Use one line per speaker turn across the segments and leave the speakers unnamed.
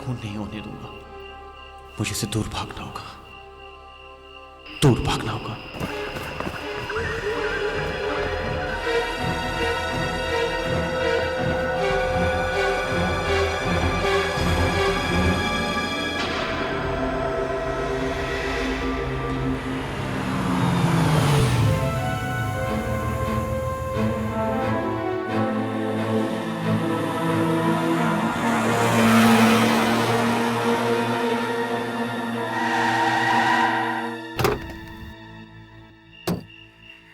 खून नहीं होने दूंगा। मुझे इसे दूर भागना होगा, दूर भागना होगा।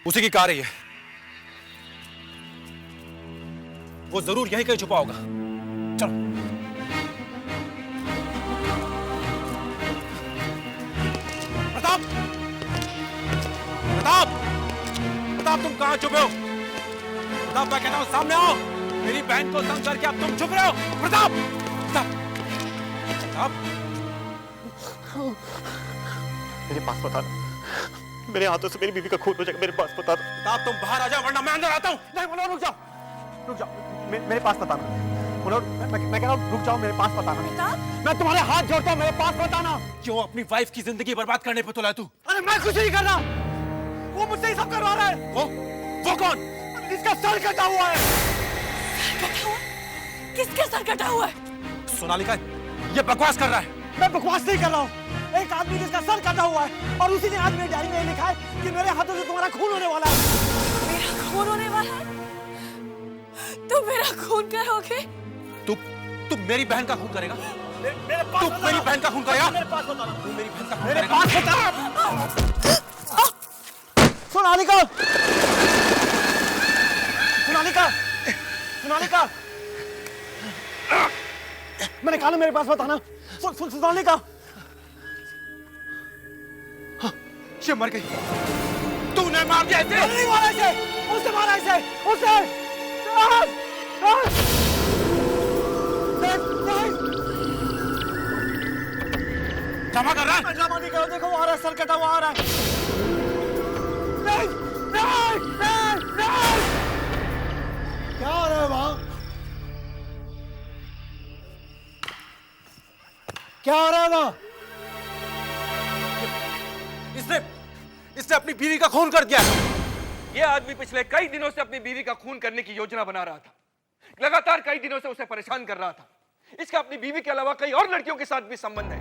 उसी की कार है ये। वो जरूर यहीं कहीं छुपा होगा। चलो। प्रताप, प्रताप, प्रताप, तुम कहां छुपे हो? प्रताप, मैं कहता हूं सामने आओ। मेरी बहन को तंग करके अब तुम छुप रहे हो। प्रताप, प्रताप, प्रताप,
मेरे पास बता दो, मेरे हाथों से मेरी बीवी का खून हो जाएगा। मेरे पास बता दो।
प्रताप, तुम बाहर आ जाओ वरना मैं अंदर आता हूं।
नहीं मनोहर, रुक जाओ, रुक जाओ। मेरे पास बताना मनोहर। मैं कह रहा हूं रुक जाओ, मेरे पास बताना। मैं तुम्हारे हाथ जोड़ता हूं, मेरे पास बताना।
क्यों अपनी वाइफ की जिंदगी बर्बाद करने पे तुला तू?
अरे मैं कुछ नहीं कर रहा, वो मुझसे ही सब करवा रहा है।
वो कौन?
इसका सर कटा हुआ है।
सर कटा हुआ? किसका सर कटा हुआ है?
सोनालिका, ये बकवास कर रहा है।
मैं बकवास नहीं कर रहा हूँ। एक आदमी जिसका सर कटा हुआ है और उसी ने आज मेरी डायरी में लिखा है कि मेरे हाथों से तुम्हारा खून होने वाला है।
मेरा खून होने वाला है? तुम मेरा खून करोगे?
तू मेरी बहन का खून करेगा?
मेरे पास
तू मेरी बहन का खून करेगा?
मेरे पास बता।
तू मेरी बहन का खून
मेरे
करेगा?
पास बता। सोनालिका, सोनालिका, सोनालिका, मैंने कहा ना मेरे पास बताना। सोनालिका,
ये मर गई। तूने मार दिया इसे?
नहीं मारा इसे, उसने मारा इसे, उसने।
ड्रामा कर रहा है?
मैं ड्रामा नहीं कर रहा, देखो वो आ रहा है, सर कटा हुआ आ रहा है। नहीं, नहीं, नहीं, नहीं। क्या हो रहा है वहां? क्या हो रहा है वहां?
इसने अपनी बीवी का खून कर दिया। ये आदमी पिछले कई दिनों से अपनी बीवी का खून करने की योजना बना रहा था। लगातार कई दिनों से उसे परेशान कर रहा था। इसका अपनी बीवी के अलावा कई और लड़कियों के साथ भी संबंध है,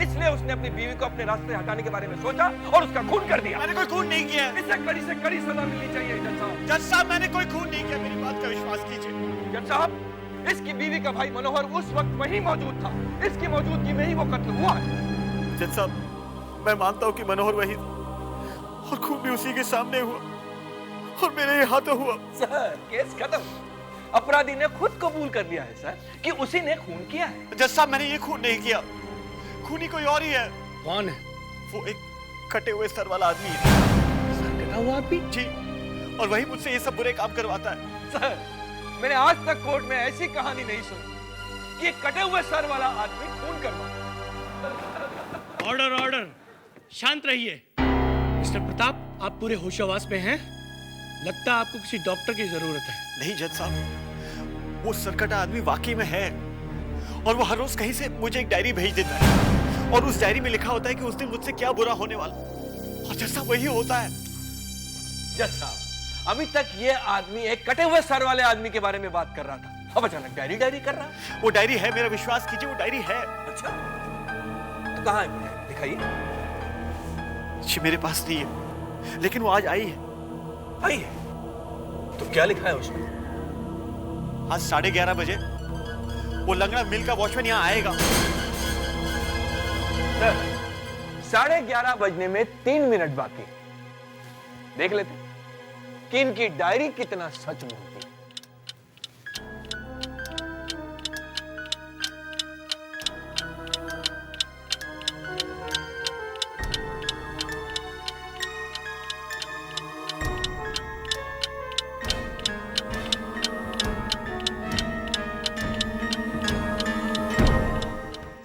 इसलिए उसने अपनी बीवी को अपने रास्ते हटाने के बारे में सोचा और उसका खून कर दिया।
मैंने कोई खून नहीं किया।
इसे कड़ी से कड़ी सजा मिलनी चाहिए जज साहब।
जज साहब, मैंने कोई खून नहीं किया, मेरी बात का विश्वास कीजिए।
जज साहब, इसकी बीवी का भाई मनोहर उस वक्त वहीं मौजूद था। इसकी मौजूदगी में ही वो कत्ल हुआ है।
जज साहब, मैं मानता हूँ कि मनोहर वही और खून भी उसी के सामने हुआ और मेरे ही हाथों हुआ।
सर, केस खत्म। अपराधी ने खुद कबूल कर लिया है सर कि उसी ने खून किया है।
जज साहब, मैंने ये खून नहीं किया, खूनी कोई और ही है।
कौन है?
वो एक कटे हुए सर वाला आदमी है।
सर कटा हुआ आदमी?
जी, और वही मुझसे ये सब बुरे काम करवाता है।
सर, मैंने आज तक कोर्ट में ऐसी कहानी नहीं सुनी कि एक कटे हुए सर वाला आदमी खून करवाता।
ऑर्डर, ऑर्डर, शांत रहिए। मिस्टर प्रताप, आप पूरे होशोहवास में हैं? लगता है आपको किसी डॉक्टर की जरूरत है।
नहीं जज साहब, वो सरकटा आदमी वाकई में है और वो हर रोज कहीं से मुझे एक डायरी भेज देता है और उस डायरी में लिखा होता है कि उस दिन मुझसे क्या बुरा होने वाला, और जज साहब वही होता है।
जज साहब, अभी तक ये आदमी एक कटे हुए सर वाले आदमी के बारे में बात कर रहा था, अब अचानक डायरी डायरी कर रहा है।
वो डायरी है, मेरा विश्वास कीजिए, वो डायरी है।
अच्छा, तो कहाँ है? दिखाइए।
जी मेरे पास नहीं है, लेकिन वो आज आई है।
आई है? तो क्या लिखा है उसमें?
आज 11:30 बजे वो लंगड़ा मिल का वॉचमैन यहाँ आएगा।
सर, 11:30 बजने में 3 मिनट बाकी। देख लेते कि इनकी डायरी कितना सच बोलती है।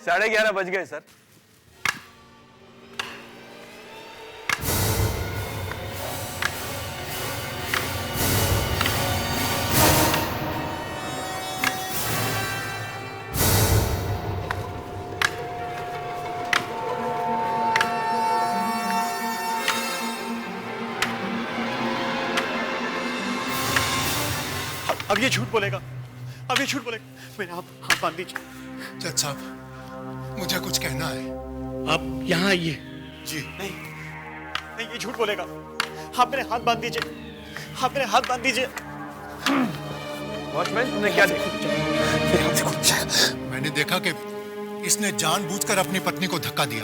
साढ़े 11 बज गए सर।
अब ये झूठ बोलेगा, अब ये झूठ बोलेगा। मेरे आप हाथ बांध दीजिए।
जज साहब, मुझे कुछ कहना है।
आप यहाँ आइए।
जी।
नहीं नहीं, ये झूठ बोलेगा। आप मेरे हाथ बांध दीजिए, आप मेरे हाथ बांध दीजिए।
वॉचमैन, तुमने क्या देखा?
मेरे हाथ से कुछ जाए।
मैंने देखा कि इसने जानबूझकर अपनी पत्नी को धक्का दिया,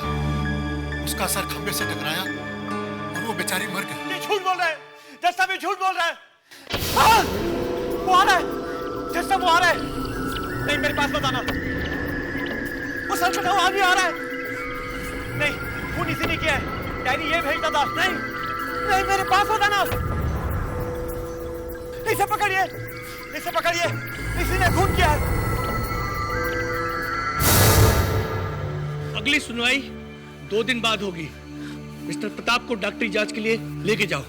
उसका सर खंबे से टकराया और वो बेचारी मर गई।
ये झूठ बोल रहा है, जज साहब ये झूठ बोल रहा है। हाँ, वो आ रहा है, जज साहब वो आ रहा है। नहीं, मेरे पास मत आना, वो सर कटा हुआ आदमी आ रहा है। नहीं, खून इसी ने किया है, डायरी ये भेजता था। नहीं नहीं, मेरे पास मत आना। इसे पकड़िए, इसे पकड़िए, इसी ने खून किया है।
अगली सुनवाई 2 दिन बाद होगी। मिस्टर प्रताप को डॉक्टरी जांच के लिए लेके जाओ।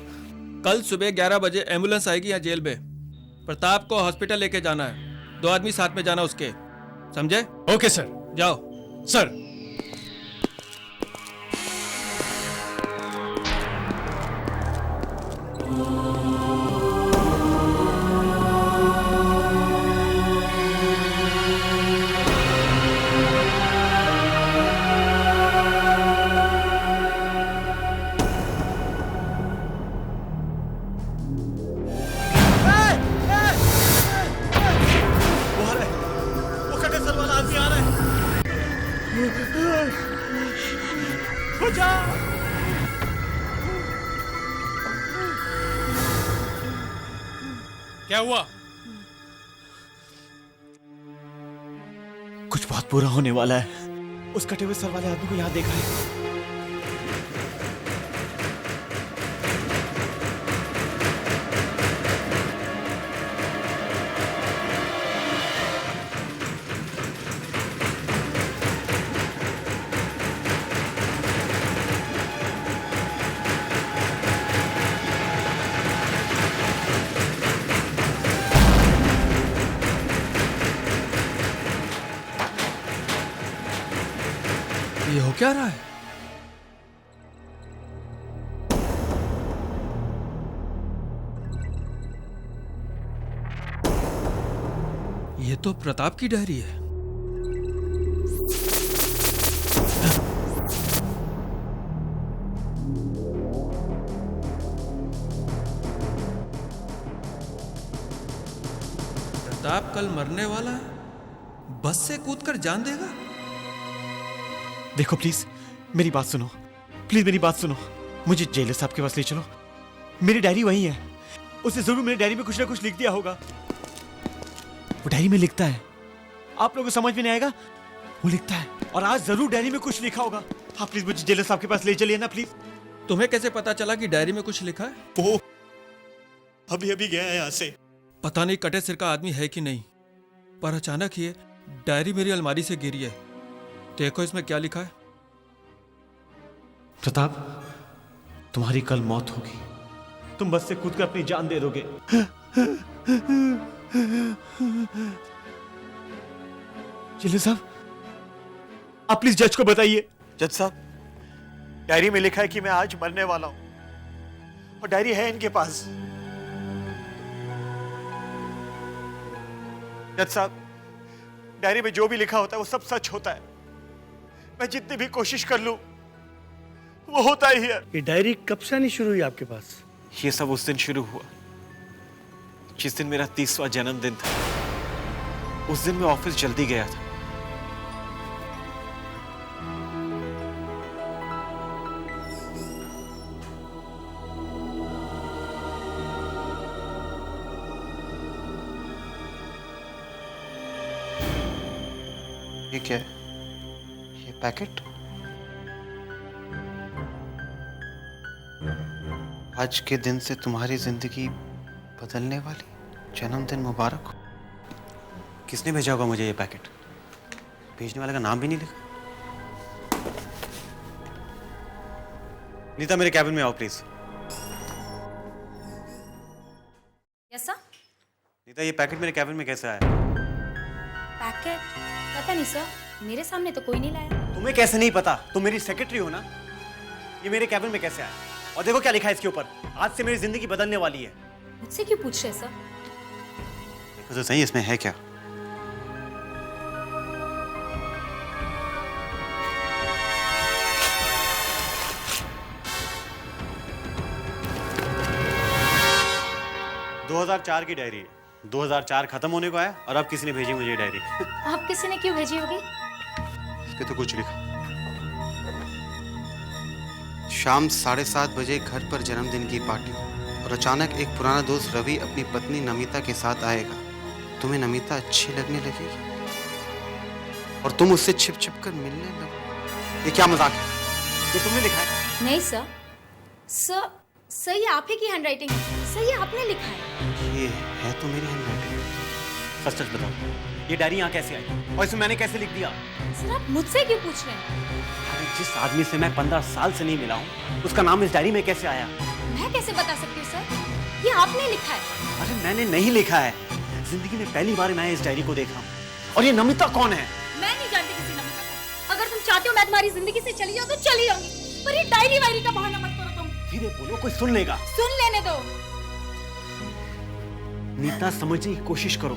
कल सुबह 11 बजे एम्बुलेंस आएगी यहाँ जेल में। प्रताप को हॉस्पिटल लेके जाना है। 2 आदमी साथ में जाना उसके, समझे?
Okay sir.
जाओ।
सर, क्या हुआ?
कुछ बहुत बुरा होने वाला है। उस कटे हुए सर वाले आदमी को यहाँ देखा है।
ये हो क्या रहा है? ये तो प्रताप की डायरी है। प्रताप कल मरने वाला है, बस से कूदकर जान देगा।
देखो प्लीज, मेरी बात सुनो, प्लीज मेरी बात सुनो। मुझे जेलर साहब के पास ले चलो। मेरी डायरी वही है, उसने जरूर मेरी डायरी में कुछ ना कुछ लिख दिया होगा। वो डायरी में लिखता है, आप लोगों को समझ में नहीं आएगा, वो लिखता है, और आज जरूर डायरी में कुछ लिखा होगा। आप प्लीज मुझे जेलर साहब के पास ले चलिए ना प्लीज।
तुम्हें कैसे पता चला कि डायरी में कुछ लिखा है?
वो अभी अभी गया है यहाँ से।
पता नहीं कटे सिर का आदमी है कि नहीं, पर अचानक ये डायरी मेरी अलमारी से गिरी है। देखो इसमें क्या लिखा है।
प्रताप, तुम्हारी कल मौत होगी, तुम बस से कूदकर अपनी जान दे दोगे। जेलर साहब, आप प्लीज जज को बताइए। जज साहब, डायरी में लिखा है कि मैं आज मरने वाला हूं, और डायरी है इनके पास। जज साहब, डायरी में जो भी लिखा होता है वो सब सच होता है। मैं जितनी भी कोशिश कर लूं, वो होता ही है।
ये डायरी कब से आनी शुरू हुई आपके पास?
ये सब उस दिन शुरू हुआ जिस दिन मेरा 30वां जन्मदिन था। उस दिन मैं ऑफिस जल्दी गया था। ये क्या है? ये पैकेट? आज के दिन से तुम्हारी जिंदगी बदलने वाली, जन्मदिन मुबारक हो। किसने भेजा होगा मुझे ये पैकेट? भेजने वाले का नाम भी नहीं लिखा। नीता, मेरे कैबिन में आओ प्लीज।
Yes sir.
नीता, ये पैकेट मेरे कैबिन में कैसे आया?
पैकेट? पता नहीं सर, मेरे सामने तो कोई नहीं लाया।
तुम्हें कैसे नहीं पता? तुम मेरी सेक्रेटरी हो ना। ये मेरे कैबिन में कैसे आया? और देखो क्या लिखा है इसके ऊपर, आज से मेरी जिंदगी बदलने वाली है।
मुझसे क्यों पूछ रहे सर?
तो सही इसमें है क्या? दो 2004 की डायरी है। 2004 खत्म होने को आया और अब किसी ने भेजी मुझे ये डायरी।
आप किसी ने क्यों भेजी होगी?
इसके तो कुछ लिखा। शाम 7:30 बजे घर पर जन्मदिन की पार्टी और अचानक एक पुराना दोस्त रवि अपनी पत्नी नमिता के साथ आएगा। तुम्हें नमिता अच्छी लगने लगेगी और तुम उससे छिप छिप कर मिलने लगो। ये क्या मजाक है?
ये तुमने लिखा है?
नहीं सर, सर ये आप ही की हैंडराइटिंग है। सर ये आपने लिखा है।
ये है तो मेरी हैंडराइटिंग।
सच सच बताओ, ये डायरी यहाँ कैसे आई और इसमें मैंने कैसे लिख दिया?
सर आप मुझसे क्यों पूछ रहे हैं?
अरे जिस आदमी से मैं 15 साल से नहीं मिला हूँ, उसका नाम इस डायरी में कैसे आया?
मैं कैसे बता सकती हूँ सर? ये आपने लिखा है।
अरे मैंने नहीं लिखा है। जिंदगी में पहली बार मैं इस डायरी को देखा हूँ। और ये नमिता कौन है?
मैं नहीं जानती किसी नमिता को। अगर तुम चाहते हो मैं तुम्हारी जिंदगी से चली जाऊँ तो चली जाऊंगी, पर ये डायरी वायरी का बहाना मत करो तुम।
धीरे बोलो, कोई सुन लेगा।
सुन लेने दो।
नीता समझने की कोशिश करो।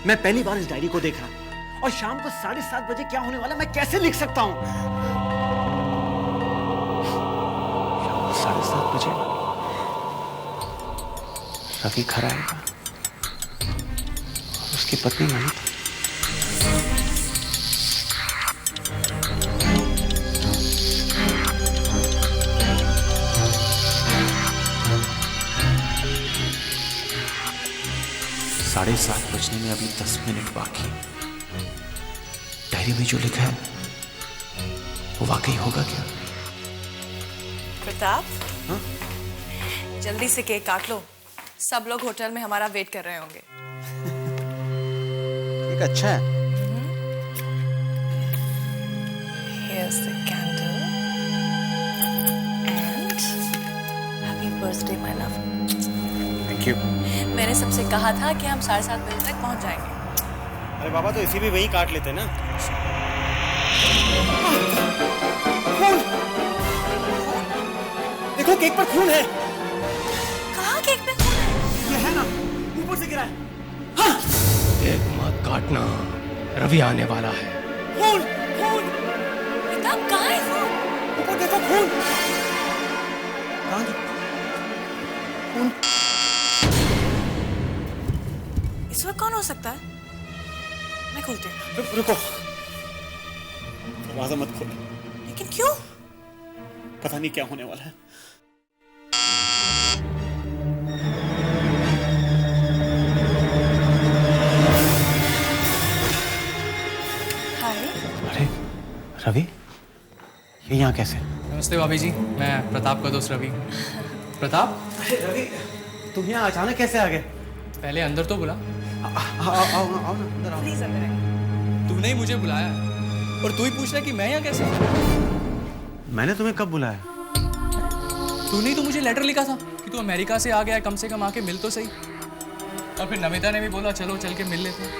मैं पहली बार इस डायरी को देख रहा हूँ और शाम को 7:30 बजे क्या होने वाला मैं कैसे लिख सकता हूँ? शाम को 7:30 बजे
रवि घर आएगा और उसकी पत्नी नमिता। साढ़े 7 बजने में अभी 10 मिनट बाकी। डायरी में जो लिखा है वो वाकई होगा क्या?
प्रताप, जल्दी से केक काट लो। सब लोग होटल में हमारा वेट कर रहे होंगे।
एक अच्छा है।
Here's the candle and happy birthday my love.
Thank you.
मैंने सबसे कहा था कि हम 7:30 बजे तक पहुंच जाएंगे।
अरे बाबा, तो इसी भी वही काट लेते ना। खून! देखो केक पर खून है।
कहाँ केक पे खून है?
ये है ना, ऊपर से गिरा है।
एक मत काटना, रवि आने वाला है।
खून! खून!
प्रताप कहाँ है खून?
ऊपर देखो खून! कहाँ है? खून!
इस वक्त कौन हो सकता है? मैं खोलती हूँ।
रुको, दरवाजा मत खोलो।
लेकिन क्यों?
पता नहीं क्या होने वाला है।
हाय।
अरे रवि, ये यहाँ कैसे?
नमस्ते भाभी जी, मैं प्रताप का दोस्त रवि। प्रताप,
अरे रवि, तुम यहाँ अचानक कैसे आ गए?
पहले अंदर तो बुला।
आओ ना, अंदर आओ।
प्लीज अंदर आइए।
तूने ही मुझे बुलाया है और तू ही पूछ रहा है कि मैं यहाँ कैसे?
मैंने तुम्हें कब बुलाया?
तूने ही तो मुझे लेटर लिखा था कि तू अमेरिका से आ गया है, कम से कम आके मिल तो सही। और फिर नमिता ने भी बोला चलो चल के मिल लेते हैं।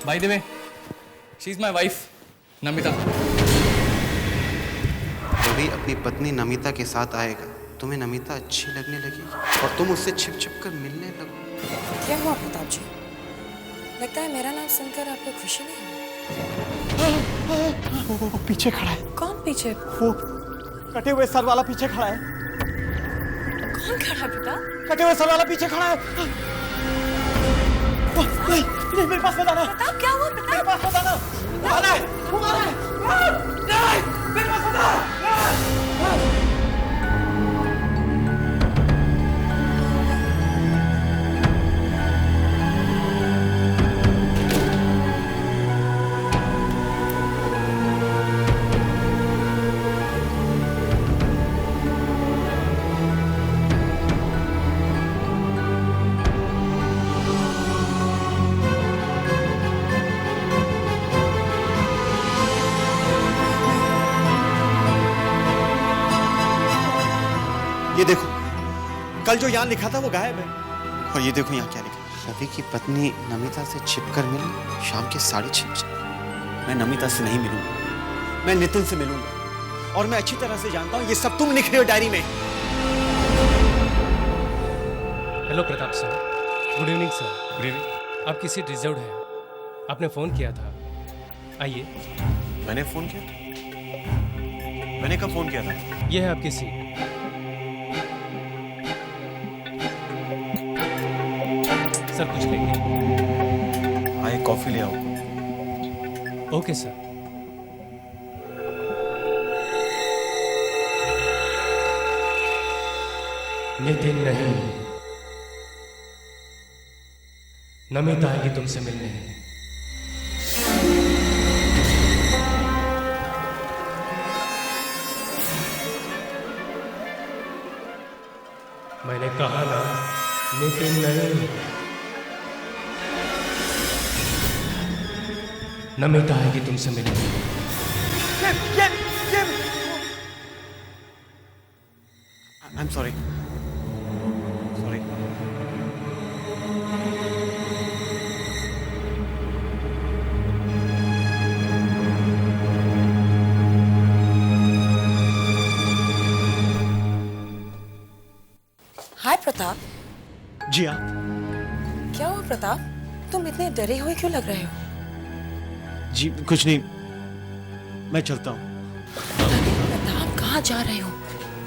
By the way, she is my wife Namita.
Ravi अपनी पत्नी नमिता के साथ आएगा। तुम्हें नमिता अच्छी लगने लगेगी और तुम उससे छिप छिप कर मिलने लगो।
क्या हुआ प्रताप जी? लगता है मेरा नाम सुनकर आपको खुशी नहीं हुई।
वो पीछे खड़ा है।
कौन पीछे?
वो कटे हुए सर वाला पीछे खड़ा है।
कौन खड़ा है प्रताप?
कटे हुए सर वाला पीछे खड़ा है। नहीं, नहीं, मेरे पास मत आना।
प्रताप क्या हुआ प्रताप?
मेरे पास मत आना। वो आ रहा है, वो आ रहा है। नहीं, मेरे पास मत आना। ये देखो, कल जो यहाँ लिखा था वो गायब है। और ये देखो यहाँ क्या लिखा है।
रवि की पत्नी नमिता से छिपकर मिलने शाम के 6:30 बजे।
मैं नमिता से नहीं मिलूंगा, मैं नितिन से मिलूंगा। और मैं अच्छी तरह से जानता हूँ ये सब तुम लिख रहे हो डायरी में।
Hello Pratap sir, good evening sir.
Good evening.
आपकी सीट रिजर्व्ड है। आपने फ़ोन किया था, आइए।
मैंने फोन किया? मैंने कब फोन किया था?
यह है आपकी सीट। सर कुछ लेंगे?
हाँ, एक कॉफी ले आओ।
Okay sir. नितिन नहीं, नमिता आएगी तुमसे मिलने। मैंने कहा ना, नितिन नहीं, नमिता आएगी तुमसे मिलने।
I am sorry. सॉरी।
हाय प्रताप।
जी हाँ।
क्या हुआ प्रताप? तुम इतने डरे हुए क्यों लग रहे हो?
जी कुछ नहीं, मैं चलता हूँ।
प्रताप कहाँ जा रहे हो?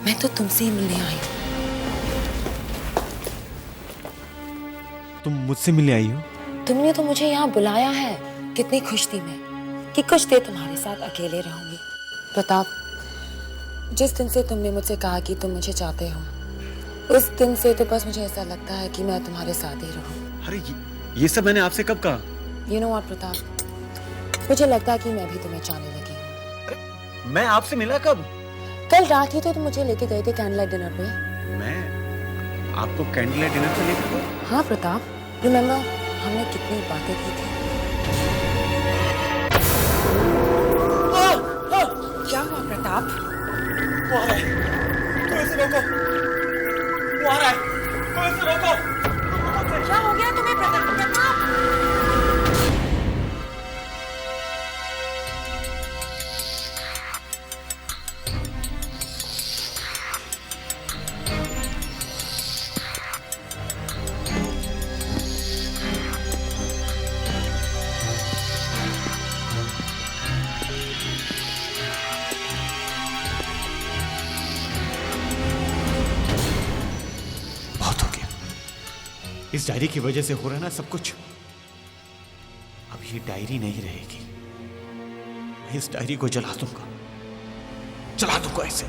मैं तो तुमसे ही मिलने आई हूँ।
तुम मुझसे मिलने आई हो?
तुमने तो मुझे यहाँ बुलाया है। कितनी खुश थी मैं कि कुछ देर तुम्हारे साथ अकेले रहूंगी। प्रताप, जिस दिन से तुमने मुझसे कहा कि तुम मुझे चाहते हो, उस दिन से तो बस मुझे ऐसा लगता है कि मैं तुम्हारे साथ ही रहूं।
अरे ये सब मैंने आपसे कब कहा?
You know what, प्रताप, मुझे लगता है कि मैं भी तुम्हें चाहने लगी हूँ।
मैं आपसे मिला कब?
कल रात ही तो तुम मुझे लेके गए थे कैंडल लाइट डिनर पे।
मैं आपको कैंडल लाइट डिनर पे लेकर गया?
हाँ प्रताप, रिमेम्बर हमने कितनी बातें की थी। क्या हुआ प्रताप?
वो आ रहा है, तुम इसे रोको। वो आ रहा है, तुम इसे रोको।
क्या हो गया तुम्हें प्रताप?
इस डायरी की वजह से हो रहा है ना सब कुछ। अब ये डायरी नहीं रहेगी। मैं इस डायरी को जला दूंगा ऐसे।